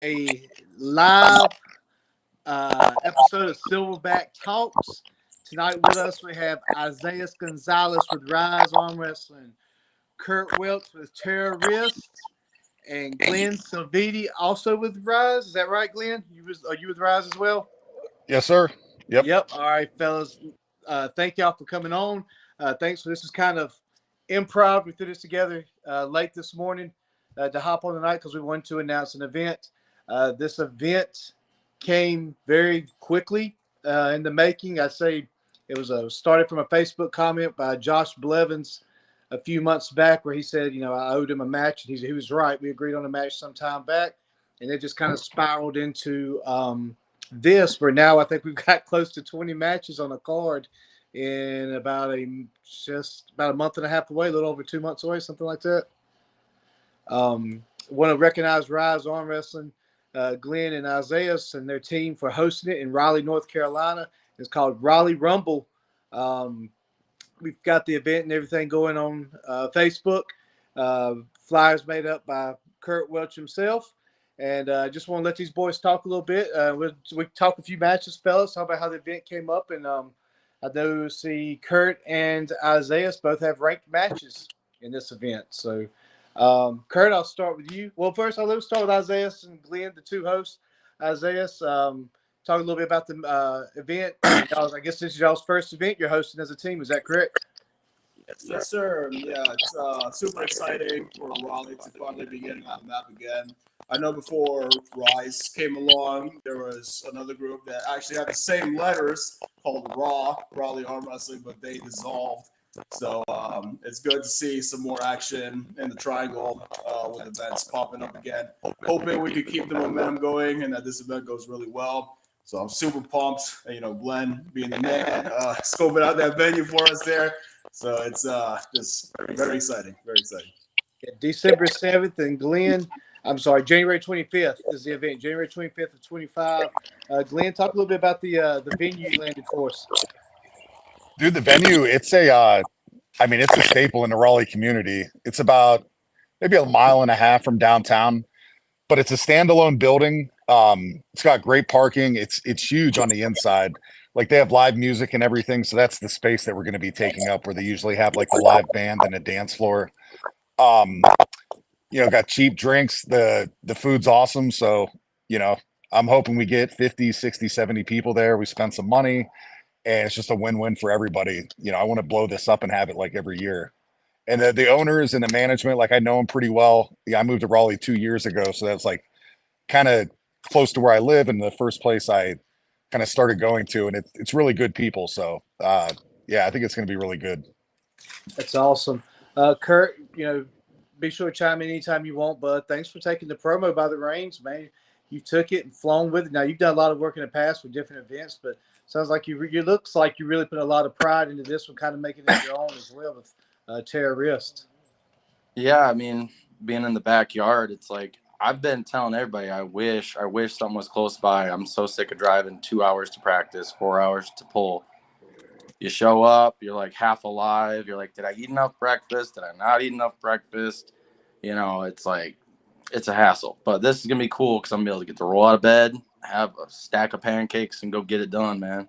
a live episode of Silverback Talks. Tonight with us we have Isaias Gonzalez with Rise Arm Wrestling, Kurt Welch with Terrorist, and Glenn Silvidi also with Rise. Is that right, Glenn? Are you with Rise as well? Yes, sir. Yep. Yep. All right, fellas. Thank y'all for coming on. Thanks for this is kind of improv. We threw this together late this morning to hop on tonight because we wanted to announce an event. This event came very quickly in the making. I'd say it was started from a Facebook comment by Josh Blevins a few months back where he said, I owed him a match. And he was right. We agreed on a match some time back. And it just kind of spiraled into this, where now I think we've got close to 20 matches on a card in just about a month and a half away, a little over 2 months away, something like that. Want to recognize Rise Arm Wrestling, Glenn and Isaias and their team for hosting it in Raleigh, North Carolina. It's called Raleigh Rumble. We've got the event and everything going on Facebook. Flyers made up by Kurt Welch himself. And I just want to let these boys talk a little bit. We talk a few matches, fellas. Talk about how the event came up. And I know Kurt and Isaias both have ranked matches in this event. So, Kurt, I'll start with you. Well, first, let's start with Isaias and Glenn, the two hosts. Isaias, talk a little bit about the event. I guess this is y'all's first event you're hosting as a team. Is that correct? Yes, sir. Yeah, it's super exciting for Raleigh to finally be getting on the map again. I know before Rise came along, there was another group that actually had the same letters called Raleigh Arm Wrestling, but they dissolved. So it's good to see some more action in the triangle with events popping up again. Hoping we could keep the momentum going and that this event goes really well. So I'm super pumped. Glenn being the man, scoping out that venue for us there. So it's just very exciting, very exciting. Yeah, December 7th and January 25th is the event. January 25th of 25. Glenn, talk a little bit about the venue you landed for us. Dude, the venue, it's a staple in the Raleigh community. It's about maybe a mile and a half from downtown, but it's a standalone building. It's got great parking. It's huge on the inside. Like they have live music and everything. So that's the space that we're going to be taking up where they usually have like the live band and a dance floor. Got cheap drinks. The food's awesome. So, I'm hoping we get 50, 60, 70 people there. We spend some money and it's just a win-win for everybody. I want to blow this up and have it like every year. And the owners and the management, like I know them pretty well. Yeah, I moved to Raleigh 2 years ago. So that's like kind of close to where I live and the first place I kind of started going to, and it's really good people. So I think it's going to be really good. That's awesome. Kurt, be sure to chime in anytime you want, bud. Thanks for taking the promo by the reins, man. You took it and flown with it. Now, you've done a lot of work in the past with different events, but sounds like you looks like you really put a lot of pride into this one, kind of making it your own as well with Terrorist. Yeah, I mean, being in the backyard, it's like I've been telling everybody I wish something was close by. I'm so sick of driving 2 hours to practice, 4 hours to pull. You show up, you're like half alive. You're like, did I eat enough breakfast? Did I not eat enough breakfast? It's like, it's a hassle. But this is going to be cool because I'm going to be able to get to roll out of bed, have a stack of pancakes, and go get it done, man.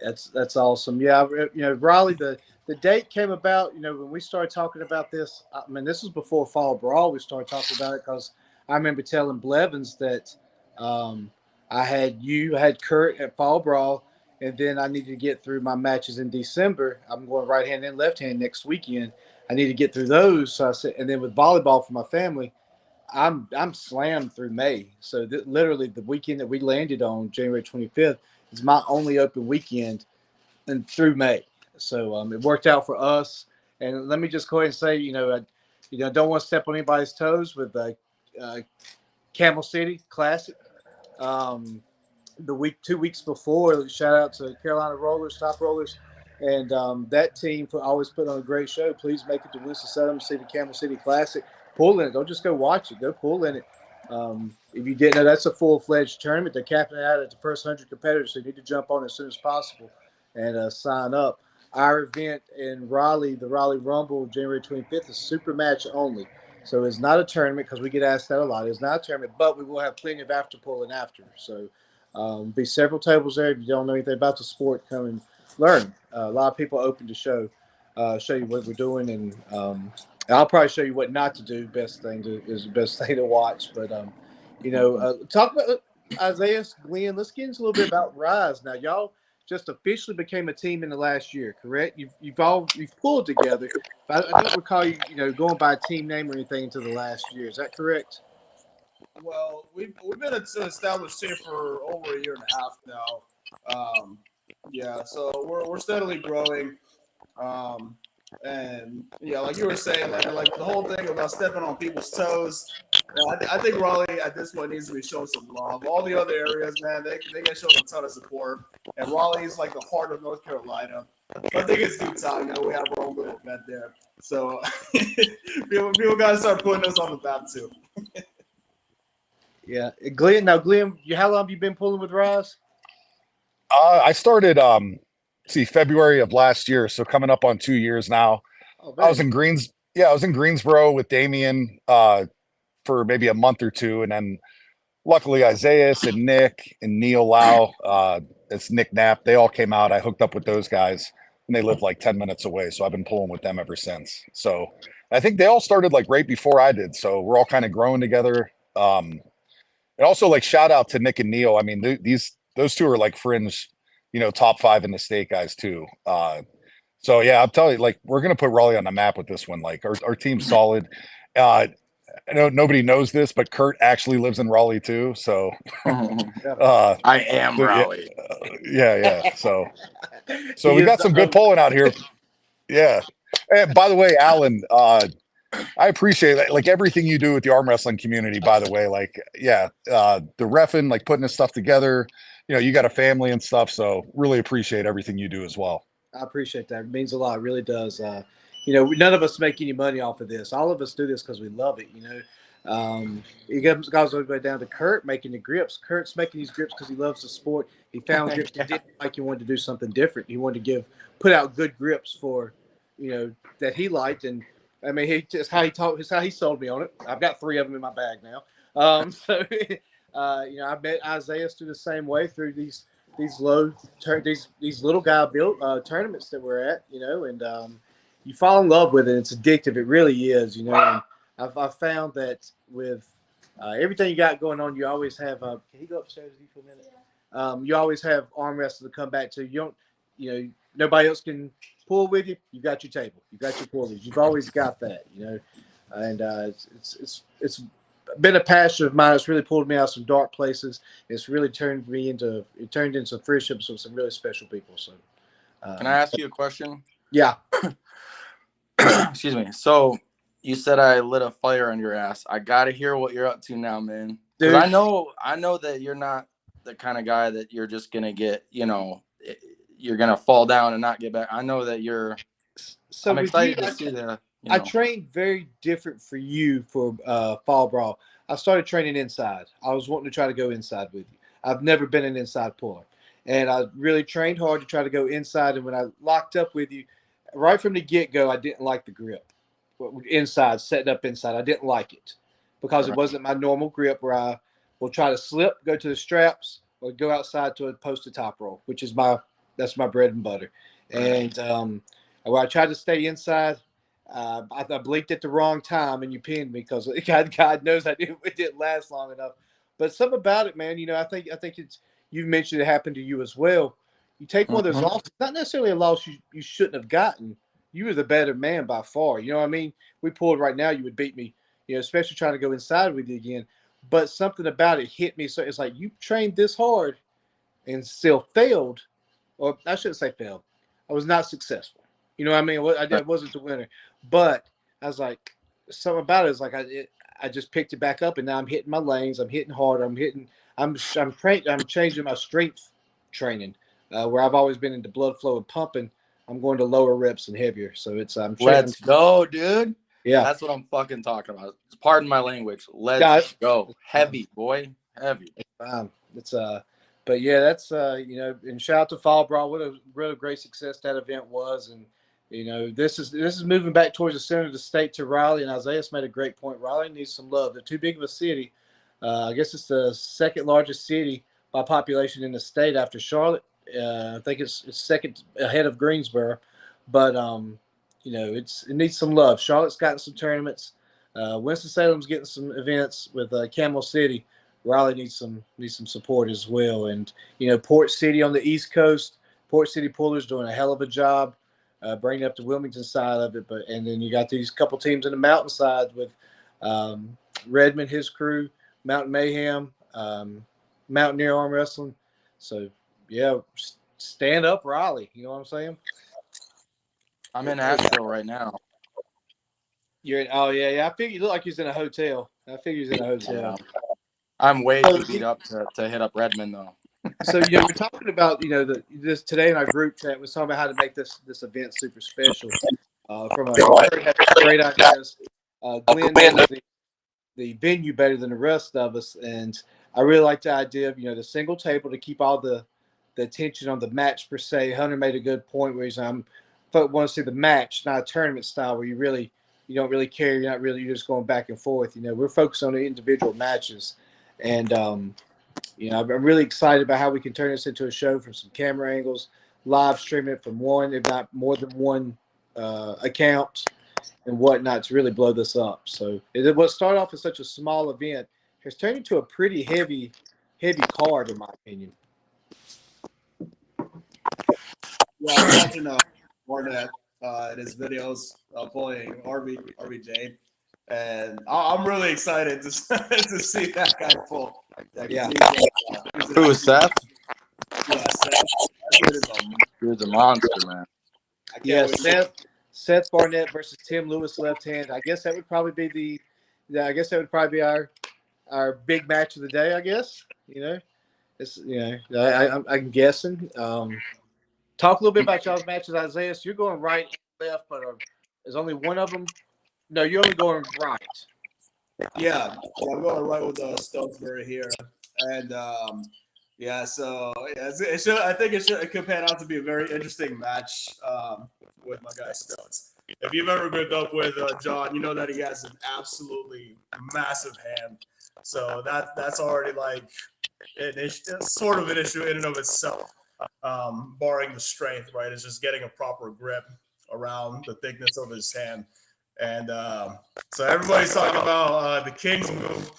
That's awesome. Yeah, Raleigh, the date came about, when we started talking about this. I mean, this was before Fall Brawl. We started talking about it because I remember telling Blevins that I had Kurt at Fall Brawl, and then I needed to get through my matches in December. I'm going right hand and left hand next weekend. I need to get through those. So I said, and then with volleyball for my family, I'm slammed through May. So literally the weekend that we landed on, January 25th, is my only open weekend and through May. So it worked out for us. And let me just go ahead and say, I don't want to step on anybody's toes with Camel City Classic. The 2 weeks before, shout out to Carolina Rollers, Top Rollers, and that team always put on a great show. Please make it to Winston-Salem to see the Camel City Classic. Pull in it. Don't just go watch it. Go pull in it. If you didn't know, that's a full-fledged tournament. They're capping it out at the first 100 competitors, so you need to jump on as soon as possible and sign up. Our event in Raleigh, the Raleigh Rumble, January 25th, is super match only. So it's not a tournament because we get asked that a lot. It's not a tournament, but we will have plenty of after pulling after. So be several tables there. If you don't know anything about the sport, come and learn. A lot of people open to show you what we're doing, and I'll probably show you what not to do. Is the best thing to watch. But talk about Isaias, Glenn. Let's get into a little bit about Rise now. Y'all just officially became a team in the last year, correct? You've pulled together. I don't recall you going by a team name or anything until the last year. Is that correct? Well, we've been an established team for over a year and a half now. Yeah, so we're steadily growing. And yeah, like you were saying, like the whole thing about stepping on people's toes. I think Raleigh at this point needs to be showing some love. All the other areas, man, they get shown a ton of support. And Raleigh's like the heart of North Carolina. So I think it's due time. We have our own little event there. So people got to start putting us on the map too. Yeah, Glenn. Now, Glenn, how long have you been pulling with Rise? I started February of last year, so coming up on 2 years now. Oh, I was in Greensboro with Damien for maybe a month or two, and then luckily Isaias and Nick and Neil Lau, it's Nick Knapp, they all came out. I hooked up with those guys, and they live like 10 minutes away, so I've been pulling with them ever since. So I think they all started like right before I did, so we're all kind of growing together. And also like shout out to Nick and Neil. I mean, those two are like fringe, top 5 in the state guys too. So yeah, I'm telling you, like we're gonna put Raleigh on the map with this one. Like our team's solid. I know nobody knows this, but Kurt actually lives in Raleigh too. So I am Raleigh. Yeah. So we got some good polling out here. Yeah. And by the way, Alan, I appreciate that, like everything you do with the arm wrestling community, by the way, like, the reffing, like putting this stuff together, you got a family and stuff. So really appreciate everything you do as well. I appreciate that. It means a lot. It really does. None of us make any money off of this. All of us do this because we love it. You guys all the way down to Kurt making the grips. Kurt's making these grips because he loves the sport. He found grips he didn't like. He wanted to do something different. He wanted to put out good grips for, that he liked. And I mean, it's how he sold me on it. I've got 3 of them in my bag now. I met Isaias through the same way through these little guy built tournaments that we're at, and you fall in love with it. It's addictive. It really is, And I've found that with everything you got going on, you always have. Can you go upstairs with you for a minute? You always have arm wrestlers to come back to. You don't, nobody else can pull with you. You got your table. You got your pullers. You've always got that, And it's been a passion of mine. It's really pulled me out of some dark places. It's really turned into friendships with some really special people. So, can I ask you a question? Yeah. Excuse me. So you said I lit a fire on your ass. I gotta hear what you're up to now, man. Because I know that you're not the kind of guy that you're just gonna get, you're gonna fall down and not get back. I know that you're. So I'm excited to see the. I trained very different for you for Fall Brawl. I started training inside. I was wanting to try to go inside with you. I've never been an inside puller. And I really trained hard to try to go inside. And when I locked up with you, right from the get-go, I didn't like the grip. Inside, setting up inside, I didn't like it because it wasn't my normal grip where I will try to slip, go to the straps, or go outside to a posted top roll, which is that's my bread and butter. And where I tried to stay inside, I blinked at the wrong time and you pinned me because God knows it didn't last long enough. But something about it, man, I think it's, you mentioned it happened to you as well. You take one of those losses, not necessarily a loss you shouldn't have gotten. You were the better man by far. You know what I mean? We pulled right now, you would beat me, especially trying to go inside with you again. But something about it hit me. So it's like you trained this hard and still failed. Or I shouldn't say failed. I was not successful. You know what I mean? I wasn't the winner. But I was like, something about it is like I just picked it back up, and now I'm hitting my lanes. I'm hitting hard. I'm changing my strength training, where I've always been into blood flow and pumping. I'm going to lower reps and heavier. So it's let's go, dude. Yeah, that's what I'm fucking talking about. Pardon my language. Let's go. Heavy, boy. Heavy. But yeah, that's and shout out to Fall Brawl. What a great success that event was, and You know, this is moving back towards the center of the state to Raleigh, and Isaias made a great point. Raleigh needs some love. They're too big of a city. I guess it's the second largest city by population in the state after Charlotte. I think it's second ahead of Greensboro, but you know, it needs some love. Charlotte's gotten some tournaments. Winston-Salem's getting some events with Camel City. Raleigh needs some support as well, and you know, Port City on the East Coast. Port City Pullers doing a hell of a job. Bringing up the Wilmington side of it, and then you got these couple teams in the mountainside with Redmond, his crew, Mountain Mayhem, Mountaineer Arm Wrestling. So yeah, stand up, Raleigh. You know what I'm saying? I'm in Asheville right now. You're in, oh yeah. I figured you look like you're in a hotel. I figured you're in a hotel. Yeah. I'm way too beat up to hit up Redmond though. So you know, we're talking about this today in our group chat. We're talking about how to make this event super special. From great ideas. Glenn knows the venue better than the rest of us, and I really like the idea of the single table to keep all the attention on the match per se. Hunter made a good point where he's want to see the match, not a tournament style where you don't really care. You're just going back and forth. We're focused on the individual matches, and I'm really excited about how we can turn this into a show from some camera angles, live stream it from one, if not more than one account and whatnot to really blow this up. So it will start off as such a small event. It's turned into a pretty heavy card, in my opinion. Yeah, I was watching Barnett in his videos playing RBJ, and I'm really excited to see that guy pull. Yeah. Who is Seth? Yeah, Seth. Dude's a monster, man. Yeah, Seth Barnett versus Tim Lewis left hand. I guess that would probably be our big match of the day. I guess I'm guessing. Talk a little bit about y'all's matches, Isaias. You're going right and left, but there's only one of them. No, you're only going right. Yeah, I'm going right with Stonesbury here, and I think it could pan out to be a very interesting match with my guy Stones. If you've ever grouped up with John, you know that he has an absolutely massive hand. So that's already like sort of an issue in and of itself, barring the strength, right? It's just getting a proper grip around the thickness of his hand. And so everybody's talking about the King's move.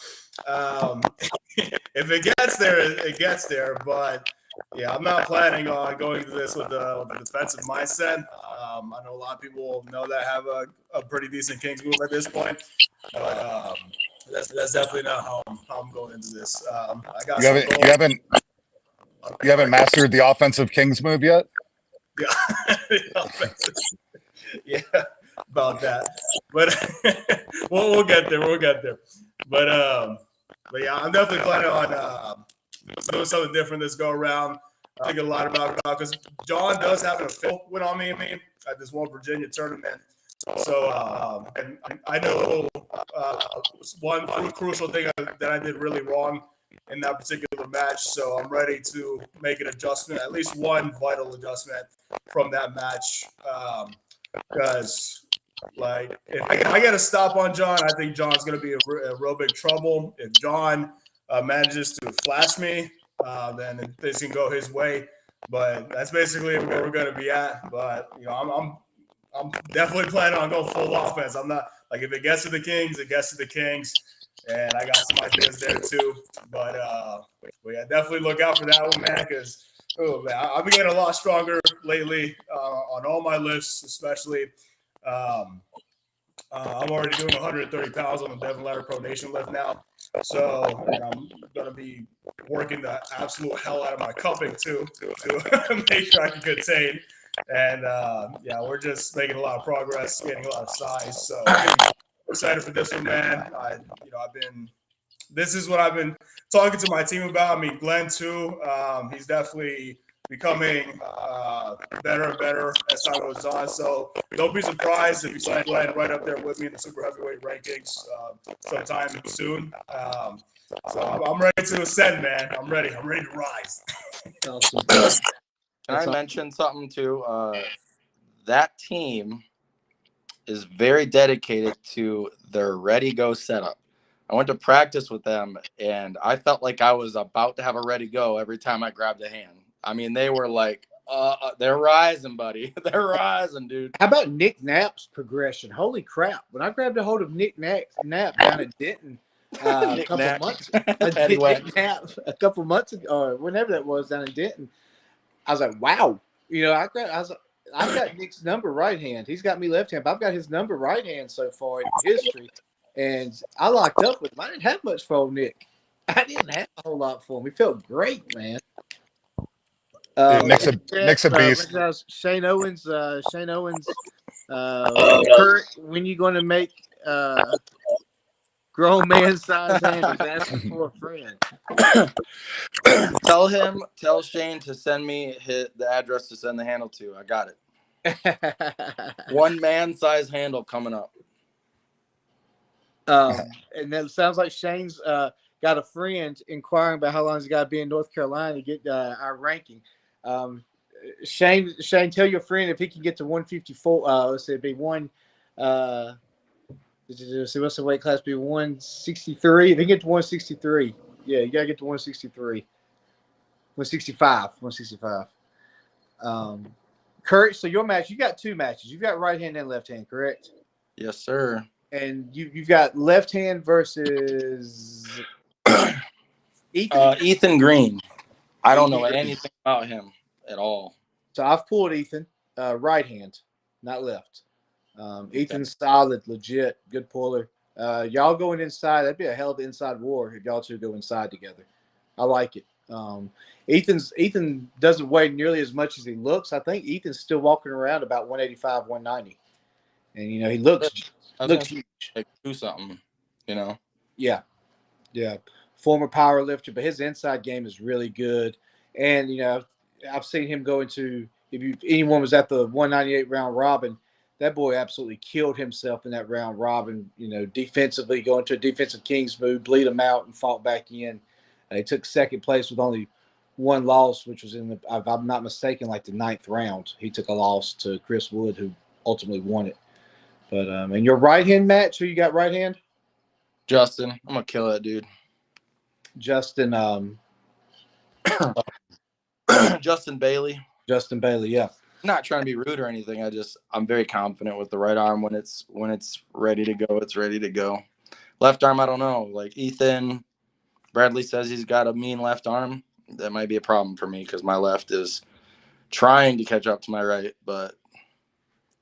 If it gets there, it gets there. But yeah, I'm not planning on going to this with a defensive mindset. I know a lot of people know that I have a pretty decent King's move at this point. But that's definitely not how I'm going into this. You haven't mastered the offensive King's move yet? Yeah, about that. But we'll get there. But yeah, I'm definitely planning on doing something different this go around. I think a lot about it because John does have an affiliate win on me at this one Virginia tournament. So and I know one crucial thing that I did really wrong in that particular match. So I'm ready to make an adjustment, at least one vital adjustment from that match. Because like if I get a stop on John, I think John's going to be a real big trouble. If John manages to flash me, then things can go his way. But that's basically where we're going to be at. But I'm definitely planning on going full offense. I'm not like if it gets to the Kings, it gets to the Kings, and I got some ideas there too. But yeah, definitely look out for that one, man. Because I've been getting a lot stronger lately on all my lifts, especially. I'm already doing 130 pounds on the Devon Ladder Pro Nation lift now. So I'm going to be working the absolute hell out of my cupping too to make sure I can contain. And yeah, we're just making a lot of progress, getting a lot of size. So I'm excited for this one, man. This is what I've been talking to my team about. I mean, Glenn too. He's definitely becoming better and better as time goes on. So don't be surprised if you see Glenn right up there with me in the super heavyweight rankings sometime soon. So I'm ready to ascend, man. I'm ready to rise. Awesome. Can I mention something too? that team is very dedicated to their ready go setup. I went to practice with them, and I felt like I was about to have a ready go every time I grabbed a hand. I mean, they were like, they're rising, buddy. They're rising, dude. How about Nick Knapp's progression? Holy crap. When I grabbed a hold of Nick Knapp down at Denton a Nick couple Knack. months Patty whack. Nick Knapp a couple months ago, or whenever that was down in Denton, I was like, wow. You know, I've got Nick's number right hand. He's got me left hand, but I've got his number right hand so far in history. And I locked up with him. I didn't have much for old Nick. I didn't have a whole lot for him. He felt great, man. Dude, Nick's a beast. Shane Owens. Kurt, when you going to make grown man size handles? Asking for a friend. Tell Shane to send me the address to send the handle to. I got it. One man size handle coming up. And then it sounds like Shane's got a friend inquiring about how long he's got to be in North Carolina to get our ranking. Shane, tell your friend if he can get to 154. Let's say it'd be one. See what's the weight class? Be 163. If he can get to 163, yeah, you gotta get to 163. 165. Kurt, so your match, you got two matches. You've got right hand and left hand, correct? Yes, sir. And you've got left hand versus Ethan Green. I don't know anything about him at all. So I've pulled Ethan, right hand, not left. Ethan's solid, legit, good puller. Y'all going inside, that'd be a hell of an inside war if y'all two go inside together. I like it. Ethan doesn't weigh nearly as much as he looks. I think Ethan's still walking around about 185, 190. And, you know, he looks huge. Like, do something, you know? Yeah. Former power lifter, but his inside game is really good. And, you know, I've seen him go into, if anyone was at the 198 round robin, that boy absolutely killed himself in that round robin, you know, defensively, going to a defensive king's move, bleed him out and fought back in. He took second place with only one loss, which was if I'm not mistaken, like the 9th round. He took a loss to Chris Wood, who ultimately won it. But in your right hand match, who you got right hand? Justin. I'm gonna kill that dude. Justin Justin Bailey. Justin Bailey, yeah. Not trying to be rude or anything. I'm very confident with the right arm. When it's ready to go, it's ready to go. Left arm, I don't know. Like Ethan Bradley says he's got a mean left arm. That might be a problem for me because my left is trying to catch up to my right. But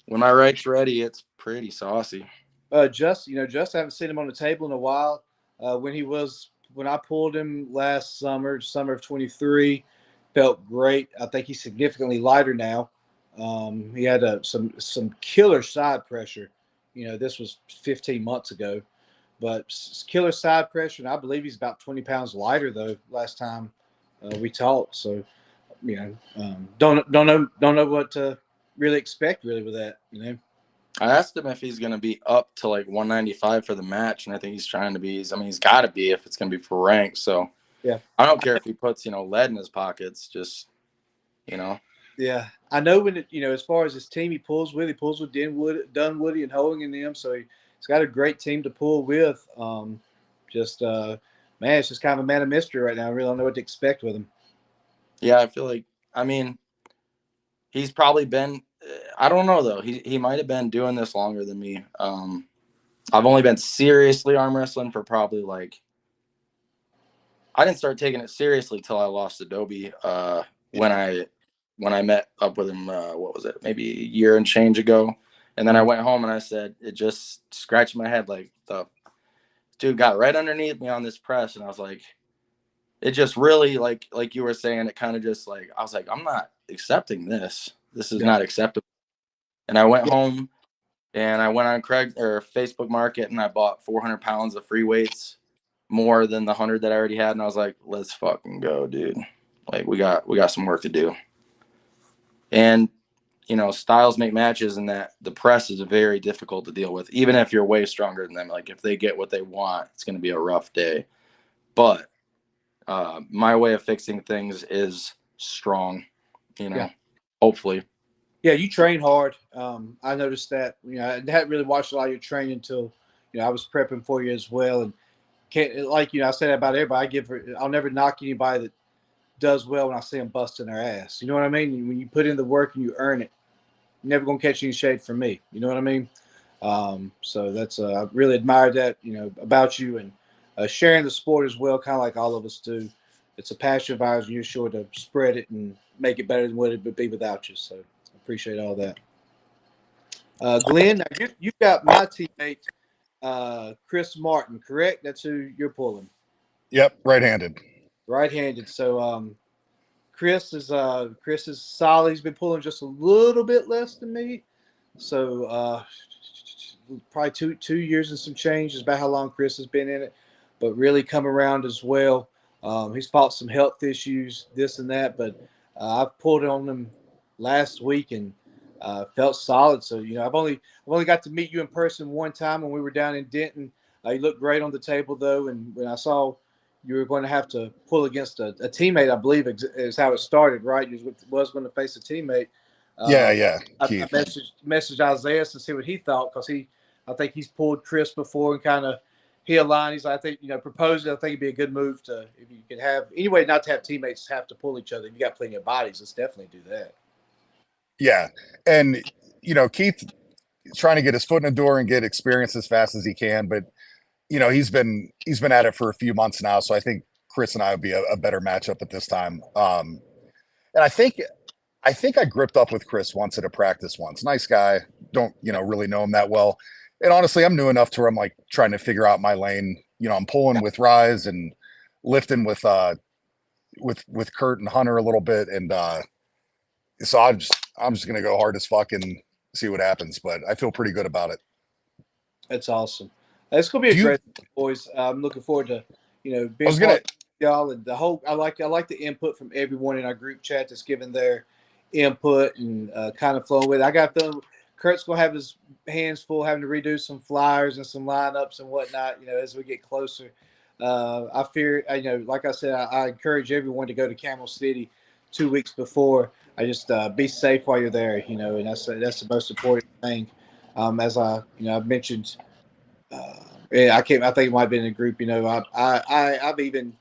when my right's ready, it's pretty saucy. Justin, I haven't seen him on the table in a while. When I pulled him last summer of 23, felt great. I think he's significantly lighter now. He had some killer side pressure. You know, this was 15 months ago, but killer side pressure. And I believe he's about 20 pounds lighter though. Last time we talked, so you know, don't know what to really expect with that. You know, I asked him if he's going to be up to like 195 for the match, and I think he's trying to be. He's got to be if it's going to be for rank. So yeah, I don't care if he puts lead in his pockets. Just Yeah, I know as far as his team he pulls with Dunwoody and Hoeing and them, so he's got a great team to pull with. Man, it's just kind of a man of mystery right now. I really don't know what to expect with him. Yeah, I feel like, he's probably been, I don't know though. He might have been doing this longer than me. I've only been seriously arm wrestling for probably I didn't start taking it seriously till I lost Adobe when I met up with him, what was it, maybe a year and change ago. And then I went home and I said, it just scratched my head like the dude got right underneath me on this press. And I was like, it just really, like you were saying, it kind of just I was like, I'm not accepting this. This is not acceptable. And I went home and I went on Facebook Market and I bought 400 pounds of free weights, more than the 100 that I already had. And I was like, let's fucking go, dude. Like we got some work to do. And, styles make matches, and that the press is very difficult to deal with, even if you're way stronger than them. Like if they get what they want, it's going to be a rough day. But my way of fixing things is strong, hopefully. Yeah, you train hard. I noticed that. I hadn't really watched a lot of your training until I was prepping for you as well. And can't like I say that about everybody. I'll never knock anybody that does well when I see them busting their ass. You know what I mean? When you put in the work and you earn it, you're never gonna catch any shade from me. You know what I mean? So that's I really admire that about you and sharing the sport as well, kind of like all of us do. It's a passion of ours, and you're sure to spread it and make it better than what it would be without you. So I appreciate all that. Glenn, now you've got my teammate, Chris Martin, correct? That's who you're pulling. Yep, right-handed. Right-handed. So Chris is solid. He's been pulling just a little bit less than me. So probably two years and some change is about how long Chris has been in it, but really come around as well. He's fought some health issues, this and that, but I've pulled on him last week and felt solid. So I've only got to meet you in person one time when we were down in Denton. You looked great on the table though, and when I saw you were going to have to pull against a teammate, I believe is how it started, right? You was going to face a teammate. Yeah, I Keith. messaged Isaias to see what he thought because I think he's pulled Chris before and kind of he aligned. He's like, I think proposed it. I think it'd be a good move to if you can have anyway not to have teammates have to pull each other. If you got plenty of bodies, let's definitely do that. Yeah, and Keith trying to get his foot in the door and get experience as fast as he can, but he's been at it for a few months now, so I think Chris and I would be a better matchup at this time. And I think I gripped up with Chris once at a practice once. Nice guy. Don't really know him that well. And honestly, I'm new enough to where I'm like trying to figure out my lane. I'm pulling with Rise and lifting with Kurt and Hunter a little bit, and so I'm just gonna go hard as fuck and see what happens. But I feel pretty good about it. That's awesome. It's gonna be a great boys. I'm looking forward to being part of y'all and the whole. I like the input from everyone in our group chat that's giving their input and kind of flowing with it. I got feeling Kurt's gonna have his hands full having to redo some flyers and some lineups and whatnot. As we get closer. I fear, like I said, I encourage everyone to go to Camel City 2 weeks before. I just be safe while you're there, and that's the most important thing. As I've mentioned, yeah, I think it might have been in a group. I've even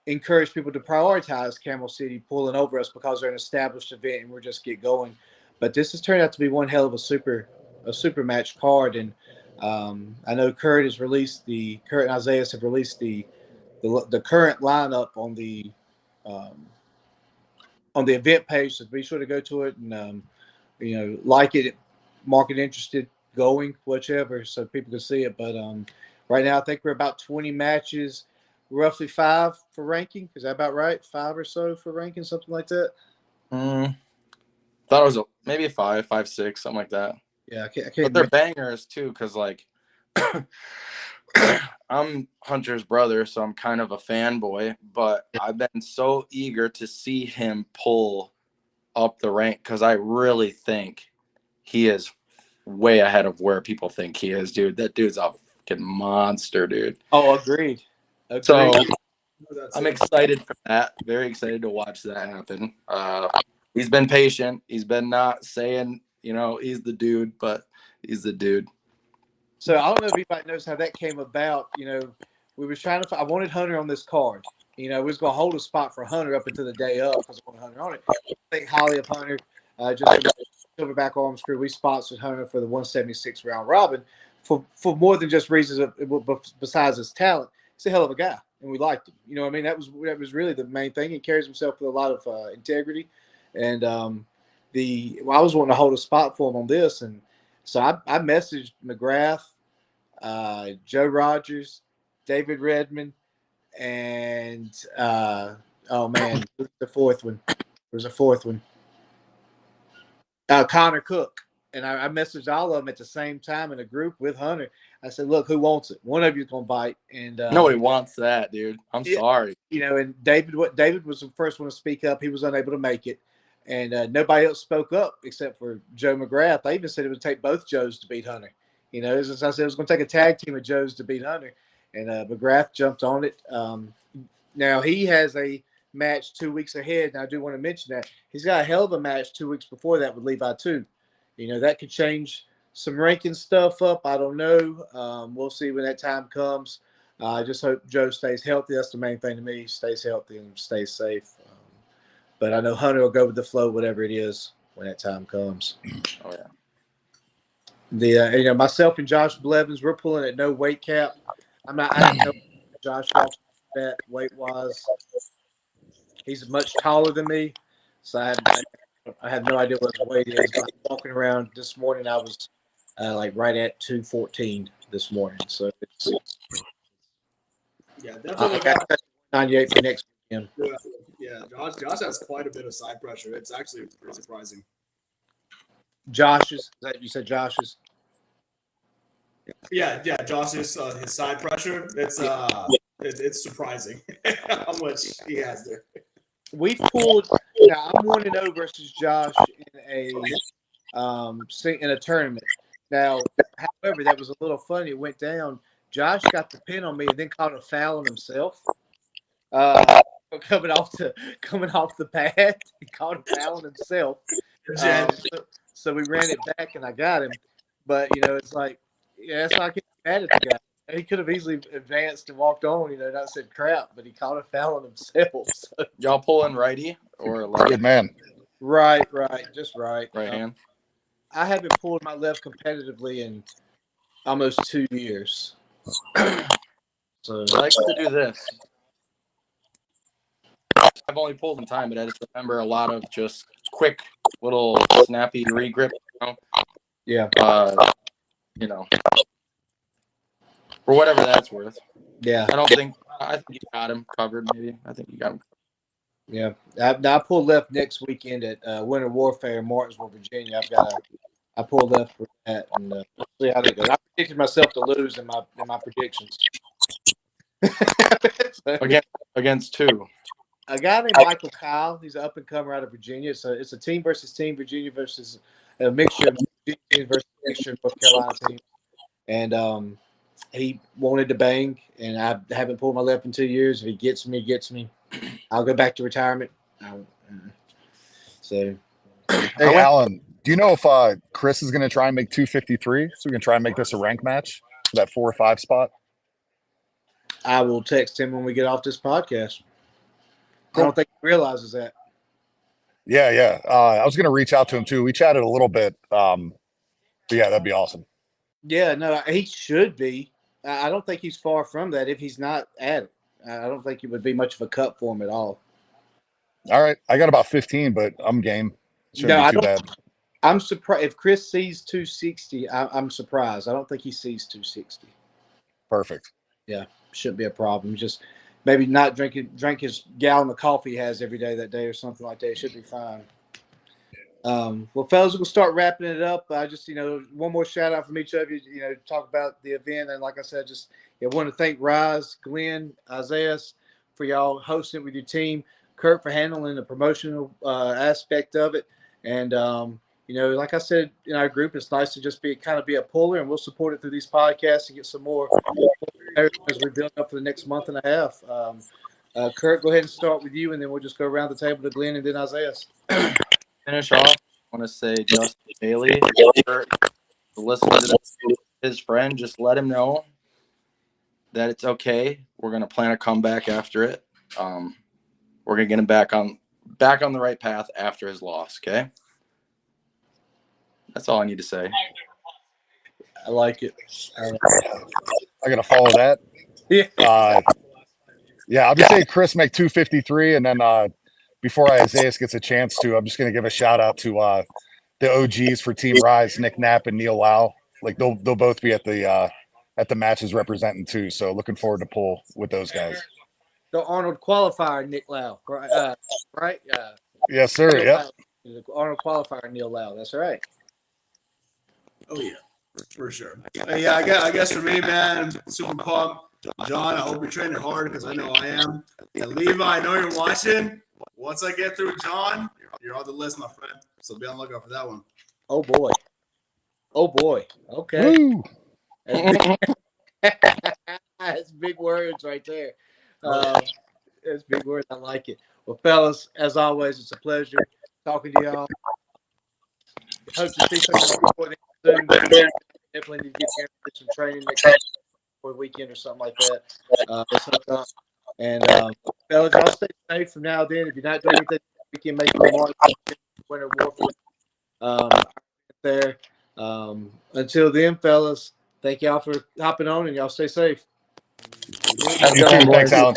encouraged people to prioritize Camel City pulling over us because they're an established event and we're just get going. But this has turned out to be one hell of a super match card, and I know Kurt and Isaias have released the current lineup on the event page. So be sure to go to it and like it, mark it interested, going, whichever, so people can see it. But right now, I think we're about 20 matches, roughly 5 for ranking. Is that about right? 5 or so for ranking, something like that. Thought it was maybe 5, 6, something like that. Yeah, I can't. But they're bangers too, because like I'm Hunter's brother, so I'm kind of a fanboy. But I've been so eager to see him pull up the rank because I really think he is way ahead of where people think he is, dude. That dude's a fucking monster, dude. Oh, agreed. So I'm excited for that. Very excited to watch that happen. He's been patient. He's been not saying, he's the dude, but he's the dude. So I don't know if anybody knows how that came about. We was trying to. I wanted Hunter on this card. We was going to hold a spot for Hunter up until the day of because I wanted Hunter on it. I think highly of Hunter. Just Silverback Arms Crew, we sponsored Hunter for the 176 round robin for more than just reasons besides his talent. He's a hell of a guy, and we liked him. You know what I mean? That was really the main thing. He carries himself with a lot of integrity, and I was wanting to hold a spot for him on this, and so I messaged McGrath, Joe Rogers, David Redmond, and oh man, the fourth one. There's a fourth one. Connor Cook. And I messaged all of them at the same time in a group with Hunter. I said, look, who wants it? One of you's going to bite. And nobody wants that, dude. I'm sorry. And David was the first one to speak up. He was unable to make it. And nobody else spoke up except for Joe McGrath. I even said it would take both Joes to beat Hunter. As I said, it was going to take a tag team of Joes to beat Hunter. And McGrath jumped on it. Now he has a match 2 weeks ahead. And I do want to mention that he's got a hell of a match 2 weeks before that with Levi too. That could change some ranking stuff up. I don't know. We'll see when that time comes. I just hope Joe stays healthy. That's the main thing to me. Stays healthy and stays safe. But I know Hunter will go with the flow, whatever it is, when that time comes. Oh yeah. Myself and Josh Blevins, we're pulling at no weight cap. I don't know Josh that weight wise. He's much taller than me, so I have no idea what his weight is. But walking around this morning, I was right at 214 this morning. So it's definitely. 98 for next weekend. Yeah, Josh has quite a bit of side pressure. It's actually pretty surprising. Josh's, you said Josh's? Yeah, Josh's his side pressure. It's surprising how much he has there. We've pulled. Now I'm 1-0 versus Josh in a tournament. Now, however, that was a little funny. It went down. Josh got the pin on me and then caught a foul on himself. Coming off the pad, he caught a foul on himself. So we ran it back and I got him. But it's like, that's why I can't get mad at the guy. He could have easily advanced and walked on, not said crap, but he caught a foul on himself. So. Y'all pulling righty or left? Good man. Right, just right. Right hand. I haven't pulled my left competitively in almost 2 years. So I like to do this. I've only pulled in time, but I just remember a lot of just quick little snappy regrip. Yeah. For whatever that's worth. Yeah. I think you got him covered. Maybe I think you got him covered. Yeah. I pull left next weekend at Winter Warfare in Martinsville, Virginia. I pull left for that and see how that goes. I predicted myself to lose in my predictions. Against two. A guy named Michael Kyle. He's an up and comer out of Virginia. So it's a team versus team. Virginia versus a mixture of Virginia versus mixture of North Carolina team. And he wanted to bang, and I haven't pulled my left in 2 years. If he gets me. I'll go back to retirement. So, hey, Alan, do you know if Chris is going to try and make 253? So we can try and make this a rank match for that 4 or 5 spot. I will text him when we get off this podcast. Cool. I don't think he realizes that. Yeah. I was going to reach out to him too. We chatted a little bit. But yeah, that'd be awesome. Yeah, no, he should be. I don't think he's far from that if he's not at it. I don't think it would be much of a cut for him at all. All right. I got about 15, but I'm game. Shouldn't be too bad. I'm surprised. If Chris sees 260, I'm surprised. I don't think he sees 260. Perfect. Yeah, shouldn't be a problem. Just maybe not drink his gallon of coffee he has every day that day or something like that. It should be fine. Well, fellas, we'll start wrapping it up. I just, one more shout out from each of you, talk about the event. And like I said, I want to thank Rise, Glenn, Isaias for y'all hosting it with your team, Kurt for handling the promotional aspect of it. And, like I said, in our group, it's nice to just be a puller, and we'll support it through these podcasts and get some more as we build up for the next month and a half. Kurt, go ahead and start with you, and then we'll just go around the table to Glenn and then Isaias. Finish off, I want to say Justin Bailey, listening to his friend, just let him know that it's okay. We're going to plan a comeback after it. We're going to get him back on the right path after his loss, okay? That's all I need to say. I like it. I got to follow that. Yeah. Yeah, I'll just say Chris make 253, and then before Isaias gets a chance to, I'm just going to give a shout out to the OGs for Team Rise, Nick Knapp and Neil Lau. Like they'll both be at the matches representing too. So looking forward to pull with those guys. The Arnold qualifier, Nick Lau, right? Yes, sir. Yep. The Arnold qualifier, Neil Lau. That's right. Oh yeah, for sure. Yeah, I guess for me, man, super pumped. John, I hope you're training hard because I know I am. And Levi, I know you're watching. Once I get through John, you're on the list, my friend. So be on the lookout for that one. Oh boy. Okay. Woo. That's big words right there. That's big word. I like it. Well, fellas, as always, it's a pleasure talking to y'all. Hope to see some of you before the soon. Definitely need to get here and get some training next week or weekend or something like that. Let's hook up. And fellas, y'all stay safe from now then. If you're not doing anything, we can make a remark. Winter Warfare there. Until then, fellas, thank y'all for hopping on, and y'all stay safe. You too. Thanks, Alan.